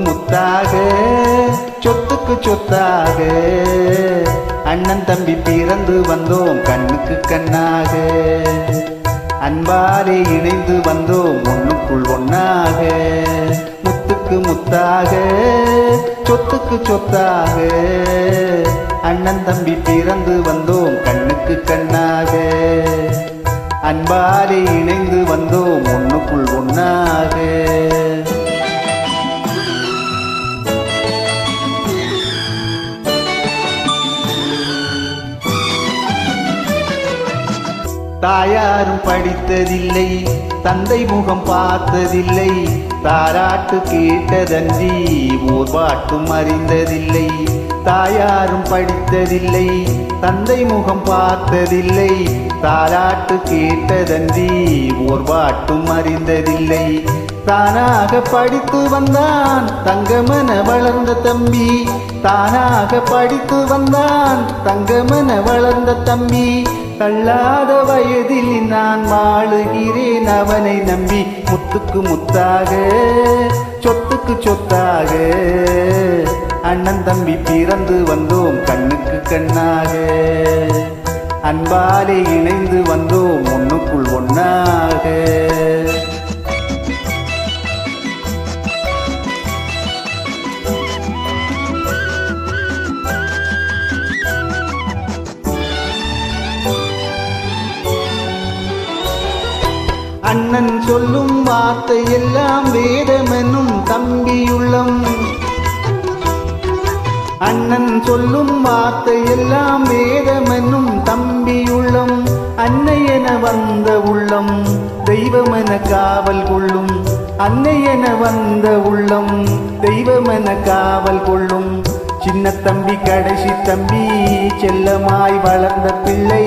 முத்தாக சொத்துக்கு சொத்தாக அண்ணன் தம்பி பிறந்து வந்தோம் கண்ணுக்கு கண்ணாக அன்பாலே இணைந்து வந்தோம் ஒண்ணுக்குள் ஒண்ணாக முத்துக்கு முத்தாக சொத்துக்கு சொத்தாக அண்ணன் தம்பி பிறந்து வந்தோம் கண்ணுக்கு கண்ணாக அன்பாலே இணைந்து வந்தோம் ஒண்ணுக்குள் ஒண்ணாக தாயாரும் படித்ததில்லை தந்தை முகம் பார்த்ததில்லை தாராட்டு கேட்டதன்றி ஓர் பாட்டும் அறிந்ததில்லை தாயாரும் படித்ததில்லை தந்தை முகம் பார்த்ததில்லை தாராட்டு கேட்டதன்றி ஓர் பாட்டும் அறிந்ததில்லை தானாக படித்து வந்தான் தங்கமன வளர்ந்த தம்பி தானாக படித்து வந்தான் தங்கமன வளர்ந்த தம்பி தள்ளாத வயதில் நான் வாழுகிறேன் அவனை நம்பி முத்துக்கு முத்தாக சொத்துக்கு சொத்தாக அண்ணன் தம்பி பிறந்து வந்தோம் கண்ணுக்கு கண்ணாக அன்பாலே இணைந்து வந்தோம் ஒண்ணுக்குள் ஒண்ணாக அண்ணன் சொல்லும் வார்த்தை எல்லாம் வேதமெனும் தம்பியுள்ளம் அண்ணன் சொல்லும் வார்த்தை எல்லாம் வேதமெனும் தம்பியுள்ளம் அன்னையென வந்த உள்ளம் தெய்வமென காவல் கொள்ளும் அன்னையென வந்த உள்ளம் தெய்வமென காவல் கொள்ளும் சின்ன தம்பி கடைசி தம்பி செல்லமாய் வளர்ந்த பிள்ளை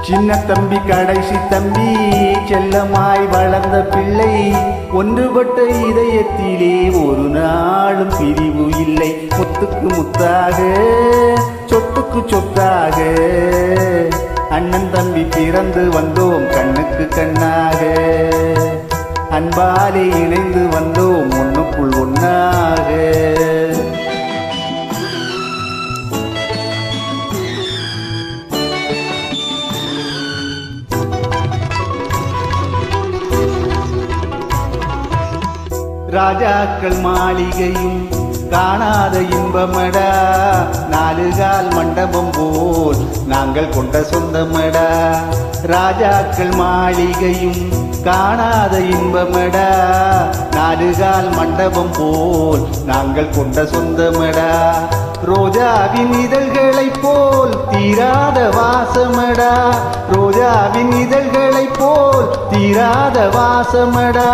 சின்ன தம்பி கடைசி தம்பி செல்லமாய் வளர்ந்த பிள்ளை ஒன்றுபட்ட இதயத்திலே ஒரு நாளும் பிரிவு இல்லை முத்துக்கு முத்தாக சொத்துக்கு சொத்தாக அண்ணன் தம்பி பிறந்து வந்தோம் கண்ணுக்கு கண்ணாக அன்பாலே இணைந்து வந்தோம் ஒண்ணுக்குள் ஒண்ணாக ராஜாக்கள் மாளிகையும் காணாத இன்பமடா நாலுகால் மண்டபம் போல் நாங்கள் கொண்ட சொந்தமடா ராஜாக்கள் மாளிகையும் காணாத இன்பமடா நாலுகால் மண்டபம் போல் நாங்கள் கொண்ட சொந்தமடா ரோஜாவின் இதழ்களைப் போல் தீராத வாசமடா ரோஜாவின் இதழ்களைப் போல் தீராத வாசமடா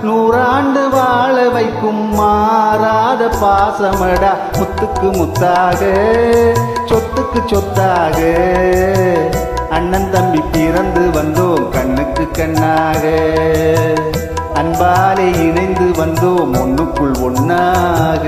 நூறாண்டு வாழ வைக்கும் மாறாத பாசமடா முத்துக்கு முத்தாக சொத்துக்கு சொத்தாக அண்ணன் தம்பி பிறந்து வந்தோம் கண்ணுக்கு கண்ணாக அன்பாலே இணைந்து வந்தோம் ஒண்ணுக்குள் ஒண்ணாக